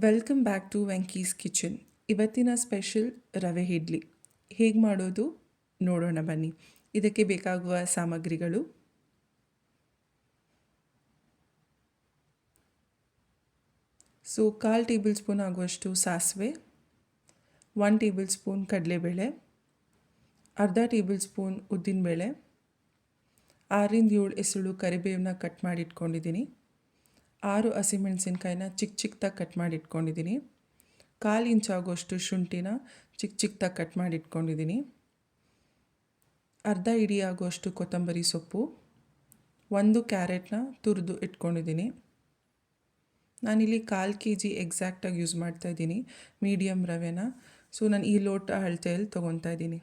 Welcome back to Venky's kitchen. ಇವತ್ತಿನ special rava idli ಹೇಗೆ ಮಾಡೋದು ನೋಡೋಣ ಬನ್ನಿ. ಇದಕ್ಕೆ ಬೇಕಾಗುವ ಸಾಮಗ್ರಿಗಳು: ಕಾಲು ಟೇಬಲ್ ಸ್ಪೂನ್ ಆಗುವಷ್ಟು ಸಾಸಿವೆ, 1 ಟೇಬಲ್ ಸ್ಪೂನ್ ಕಡಲೆಬೇಳೆ, ಅರ್ಧ ಟೇಬಲ್ ಸ್ಪೂನ್ ಉದ್ದಿನಬೇಳೆ, 6-7 ಎಸಳು ಕರಿಬೇವನ್ನ ಕಟ್ ಮಾಡಿ ಇಟ್ಕೊಂಡಿದ್ದೀನಿ, 6 ಹಸಿಮೆಣಸಿನ್ಕಾಯಿನ ಚಿಕ್ಕದಾಗಿ ಕಟ್ ಮಾಡಿ ಇಟ್ಕೊಂಡಿದ್ದೀನಿ, 1/4 ಇಂಚ್ ಆಗೋಷ್ಟು ಶುಂಠಿನ ಚಿಕ್ಕದಾಗಿ ಕಟ್ ಮಾಡಿ ಇಟ್ಕೊಂಡಿದ್ದೀನಿ, ಅರ್ಧ ಇಡಿ ಆಗುವಷ್ಟು ಕೊತ್ತಂಬರಿ ಸೊಪ್ಪು, 1 ಕ್ಯಾರೆಟ್ನ ತುರಿದು ಇಟ್ಕೊಂಡಿದ್ದೀನಿ. ನಾನಿಲ್ಲಿ 1/4 kg ಎಕ್ಸಾಕ್ಟಾಗಿ ಯೂಸ್ ಮಾಡ್ತಾಯಿದ್ದೀನಿ ಮೀಡಿಯಮ್ ರವೆನ. ನಾನು ಈ ಲೋಟ ಅಳತೆಯಲ್ಲಿ ತೊಗೊತಾ ಇದ್ದೀನಿ.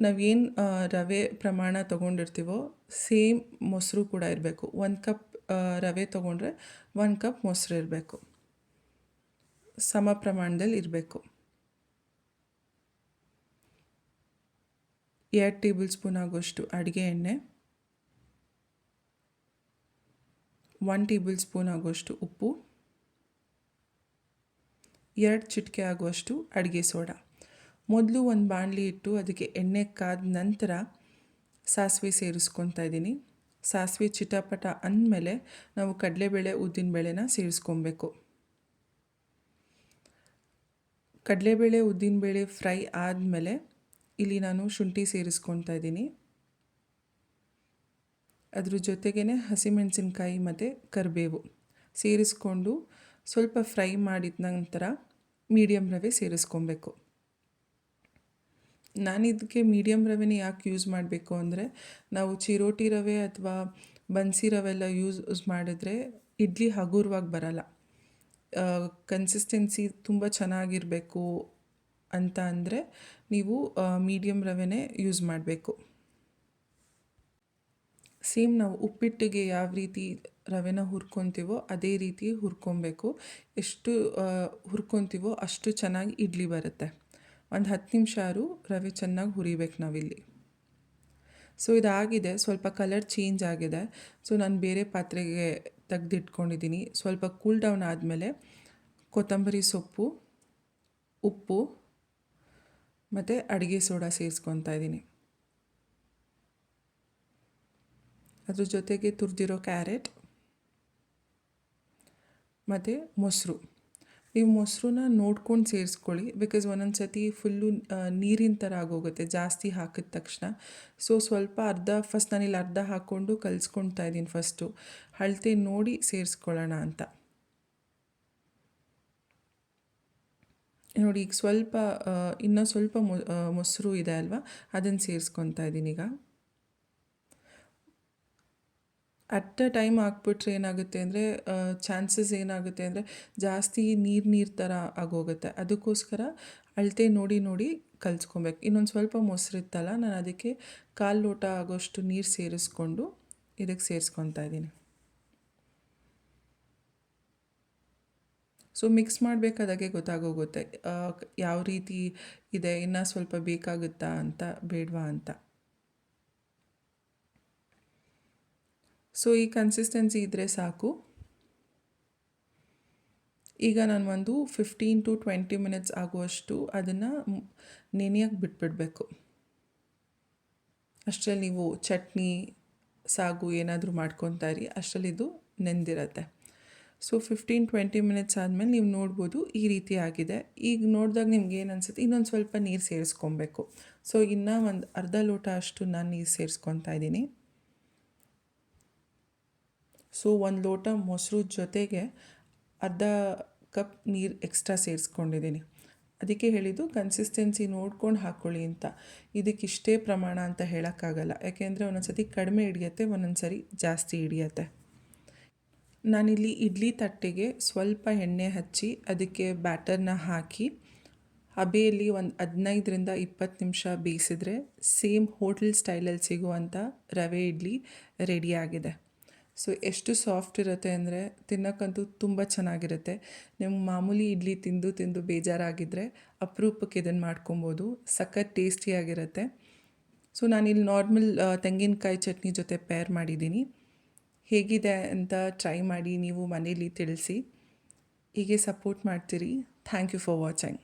ನಾವೇನು ರವೆ ಪ್ರಮಾಣ ತೊಗೊಂಡಿರ್ತೀವೋ ಸೇಮ್ ಮೊಸರು ಕೂಡ ಇರಬೇಕು. 1 ಕಪ್ ರವೆ ತೊಗೊಂಡ್ರೆ 1 ಕಪ್ ಮೊಸರು ಇರಬೇಕು, ಸಮ ಪ್ರಮಾಣದಲ್ಲಿ ಇರಬೇಕು. 2 ಟೇಬಲ್ ಸ್ಪೂನ್ ಆಗುವಷ್ಟು ಅಡುಗೆ ಎಣ್ಣೆ, 1 ಟೇಬಲ್ ಸ್ಪೂನ್ ಆಗುವಷ್ಟು ಉಪ್ಪು, 2 ಚಿಟಿಕೆ ಆಗುವಷ್ಟು ಅಡುಗೆ ಸೋಡಾ. ಮೊದಲು ಒಂದು ಬಾಣಲಿ ಇಟ್ಟು ಅದಕ್ಕೆ ಎಣ್ಣೆ ಕಾದ ನಂತರ ಸಾಸಿವೆ ಸೇರಿಸ್ಕೊತಾ ಇದ್ದೀನಿ. ಸಾಸಿವೆ ಚಿಟಪಟ ಅಂದಮೇಲೆ ನಾವು ಕಡಲೆಬೇಳೆ ಉದ್ದಿನಬೇಳೆನ ಸೇರಿಸ್ಕೊಬೇಕು. ಕಡಲೆಬೇಳೆ ಉದ್ದಿನಬೇಳೆ ಫ್ರೈ ಆದಮೇಲೆ ಇಲ್ಲಿ ನಾನು ಶುಂಠಿ ಸೇರಿಸ್ಕೊತಾ ಇದ್ದೀನಿ. ಅದ್ರ ಜೊತೆಗೇ ಹಸಿಮೆಣಸಿನ್ಕಾಯಿ ಮತ್ತು ಕರಿಬೇವು ಸೇರಿಸ್ಕೊಂಡು ಸ್ವಲ್ಪ ಫ್ರೈ ಮಾಡಿದ ನಂತರ ಮೀಡಿಯಮ್ ರವೆ ಸೇರಿಸ್ಕೊಬೇಕು. ನಾನಿದಕ್ಕೆ ಮೀಡಿಯಮ್ ರವೆನೇ ಯಾಕೆ ಯೂಸ್ ಮಾಡಬೇಕು ಅಂದರೆ, ನಾವು ಚಿರೋಟಿ ರವೆ ಅಥವಾ ಬನ್ಸಿ ರವೆ ಎಲ್ಲ ಯೂಸ್ ಮಾಡಿದ್ರೆ ಇಡ್ಲಿ ಹಗುರವಾಗಿ ಬರಲ್ಲ. ಕನ್ಸಿಸ್ಟೆನ್ಸಿ ತುಂಬ ಚೆನ್ನಾಗಿರಬೇಕು ಅಂತ ಅಂದರೆ ನೀವು ಮೀಡಿಯಮ್ ರವೆನೇ ಯೂಸ್ ಮಾಡಬೇಕು. ಸೇಮ್ ನಾವು ಉಪ್ಪಿಟ್ಟಿಗೆ ಯಾವ ರೀತಿ ರವೆನ ಹುರ್ಕೊತೀವೋ ಅದೇ ರೀತಿ ಹುರ್ಕೊಬೇಕು. ಎಷ್ಟು ಹುರ್ಕೊತೀವೋ ಅಷ್ಟು ಚೆನ್ನಾಗಿ ಇಡ್ಲಿ ಬರುತ್ತೆ. ಒಂದು 10 ನಿಮಿಷ ರವೆ ಚೆನ್ನಾಗಿ ಹುರಿಬೇಕು ನಾವಿಲ್ಲಿ. ಇದಾಗಿದೆ, ಸ್ವಲ್ಪ ಕಲರ್ ಚೇಂಜ್ ಆಗಿದೆ. ನಾನು ಬೇರೆ ಪಾತ್ರೆಗೆ ತೆಗೆದಿಟ್ಕೊಂಡಿದ್ದೀನಿ. ಸ್ವಲ್ಪ ಕೂಲ್ ಡೌನ್ ಆದಮೇಲೆ ಕೊತ್ತಂಬರಿ ಸೊಪ್ಪು, ಉಪ್ಪು ಮತ್ತು ಅಡುಗೆ ಸೋಡಾ ಸೇರಿಸ್ಕೊತಾ ಇದ್ದೀನಿ. ಅದ್ರ ಜೊತೆಗೆ ತುರಿದಿರೋ ಕ್ಯಾರೆಟ್ ಮತ್ತು ಮೊಸರು. ನೀವು ಮೊಸರನ್ನ ನೋಡ್ಕೊಂಡು ಸೇರಿಸ್ಕೊಳ್ಳಿ, ಬಿಕಾಸ್ ಒಂದೊಂದು ಸತಿ ಫುಲ್ಲು ನೀರಿನ ಥರ ಆಗೋಗುತ್ತೆ ಜಾಸ್ತಿ ಹಾಕಿದ ತಕ್ಷಣ. ಸ್ವಲ್ಪ ಫಸ್ಟ್ ನಾನಿಲ್ಲಿ ಅರ್ಧ ಹಾಕ್ಕೊಂಡು ಕಲಿಸ್ಕೊಳ್ತಾ ಇದ್ದೀನಿ. ಫಸ್ಟು ಅಳತೆ ನೋಡಿ ಸೇರಿಸ್ಕೊಳ್ಳೋಣ ಅಂತ ನೋಡಿ. ಈಗ ಇನ್ನೂ ಸ್ವಲ್ಪ ಮೊಸರು ಇದೆ ಅಲ್ವಾ, ಅದನ್ನು ಸೇರಿಸ್ಕೊತಾ ಇದ್ದೀನಿ. ಈಗ ಅಟ್ ಅ ಟೈಮ್ ಹಾಕ್ಬಿಟ್ರೆ ಏನಾಗುತ್ತೆ ಅಂದರೆ ಚಾನ್ಸಸ್ ಏನಾಗುತ್ತೆ ಅಂದರೆ ಜಾಸ್ತಿ ನೀರು ಥರ ಆಗೋಗುತ್ತೆ. ಅದಕ್ಕೋಸ್ಕರ ಅಳತೆ ನೋಡಿ ಕಲಿಸ್ಕೊಬೇಕು. ಇನ್ನೊಂದು ಸ್ವಲ್ಪ ಮೊಸರಿತ್ತಲ್ಲ, ನಾನು ಅದಕ್ಕೆ 1/4 ಲೋಟ ಆಗೋಷ್ಟು ನೀರು ಸೇರಿಸ್ಕೊಂಡು ಇದಕ್ಕೆ ಸೇರಿಸ್ಕೊತಾ ಇದ್ದೀನಿ. ಮಿಕ್ಸ್ ಮಾಡಬೇಕಾದಾಗೆ ಗೊತ್ತಾಗೋಗುತ್ತೆ ಯಾವ ರೀತಿ ಇದೆ, ಇನ್ನೂ ಸ್ವಲ್ಪ ಬೇಕಾಗುತ್ತಾ ಅಂತ ಬೇಡವಾ ಅಂತ. ಈ ಕನ್ಸಿಸ್ಟೆನ್ಸಿ ಇದ್ದರೆ ಸಾಕು. ಈಗ ನಾನು ಒಂದು 15 to 20 ಮಿನಿಟ್ಸ್ ಆಗುವಷ್ಟು ಅದನ್ನು ನೆನೆಯೋಕ್ಕೆ ಬಿಟ್ಬಿಡಬೇಕು. ಅಷ್ಟರಲ್ಲಿ ನೀವು ಚಟ್ನಿ ಸಾಗು ಏನಾದರೂ ಮಾಡ್ಕೊತಾ ಇರಿ, ಅಷ್ಟರಲ್ಲಿ ಇದು ನೆಂದಿರುತ್ತೆ. 15-20 ಮಿನಿಟ್ಸ್ ಆದಮೇಲೆ ನೀವು ನೋಡ್ಬೋದು ಈ ರೀತಿ ಆಗಿದೆ. ಈಗ ನೋಡಿದಾಗ ನಿಮ್ಗೆ ಏನು ಅನಿಸುತ್ತೆ, ಇನ್ನೊಂದು ಸ್ವಲ್ಪ ನೀರು ಸೇರಿಸ್ಕೊಬೇಕು. ಇನ್ನೂ ಒಂದು ಅರ್ಧ ಲೋಟ ಅಷ್ಟು ನಾನು ನೀರು ಸೇರಿಸ್ಕೊತಾ ಇದ್ದೀನಿ. 1 ಲೋಟ ಮೊಸರು ಜೊತೆಗೆ ಅರ್ಧ ಕಪ್ ನೀರು ಎಕ್ಸ್ಟ್ರಾ ಸೇರಿಸ್ಕೊಂಡಿದ್ದೀನಿ. ಅದಕ್ಕೆ ಹೇಳಿದ್ದು ಕನ್ಸಿಸ್ಟೆನ್ಸಿ ನೋಡ್ಕೊಂಡು ಹಾಕ್ಕೊಳ್ಳಿ ಅಂತ. ಇದಕ್ಕಿಷ್ಟೇ ಪ್ರಮಾಣ ಅಂತ ಹೇಳೋಕ್ಕಾಗಲ್ಲ, ಯಾಕೆಂದರೆ ಒಂದೊಂದು ಸತಿ ಕಡಿಮೆ ಹಿಡಿಯುತ್ತೆ, ಒಂದೊಂದು ಸರಿ ಜಾಸ್ತಿ ಹಿಡಿಯುತ್ತೆ. ನಾನಿಲ್ಲಿ ಇಡ್ಲಿ ತಟ್ಟೆಗೆ ಸ್ವಲ್ಪ ಎಣ್ಣೆ ಹಚ್ಚಿ ಅದಕ್ಕೆ ಬ್ಯಾಟರ್ನ ಹಾಕಿ ಹಬೆಯಲ್ಲಿ ಒಂದು 15-20 ನಿಮಿಷ ಬೇಯಿಸಿದ್ರೆ ಸೇಮ್ ಹೋಟೆಲ್ ಸ್ಟೈಲಲ್ಲಿ ಸಿಗುವಂಥ ರವೆ ಇಡ್ಲಿ ರೆಡಿಯಾಗಿದೆ. ಎಷ್ಟು ಸಾಫ್ಟ್ ಇರುತ್ತೆ ಅಂದರೆ ತಿನ್ನೋಕ್ಕಂತೂ ತುಂಬ ಚೆನ್ನಾಗಿರುತ್ತೆ. ನಿಮ್ಗೆ ಮಾಮೂಲಿ ಇಡ್ಲಿ ತಿಂದು ಬೇಜಾರಾಗಿದ್ದರೆ ಅಪರೂಪಕ್ಕೆ ಇದನ್ನು ಮಾಡ್ಕೊಬೋದು, ಸಖತ್ ಟೇಸ್ಟಿಯಾಗಿರುತ್ತೆ. ನಾನಿಲ್ಲಿ ನಾರ್ಮಲ್ ತೆಂಗಿನಕಾಯಿ ಚಟ್ನಿ ಜೊತೆ ಪೇರ್ ಮಾಡಿದ್ದೀನಿ. ಹೇಗಿದೆ ಅಂತ ಟ್ರೈ ಮಾಡಿ ನೀವು ಮನೇಲಿ ತಿಳಿಸಿ. ಹೀಗೆ ಸಪೋರ್ಟ್ ಮಾಡ್ತೀರಿ. Thank you for watching.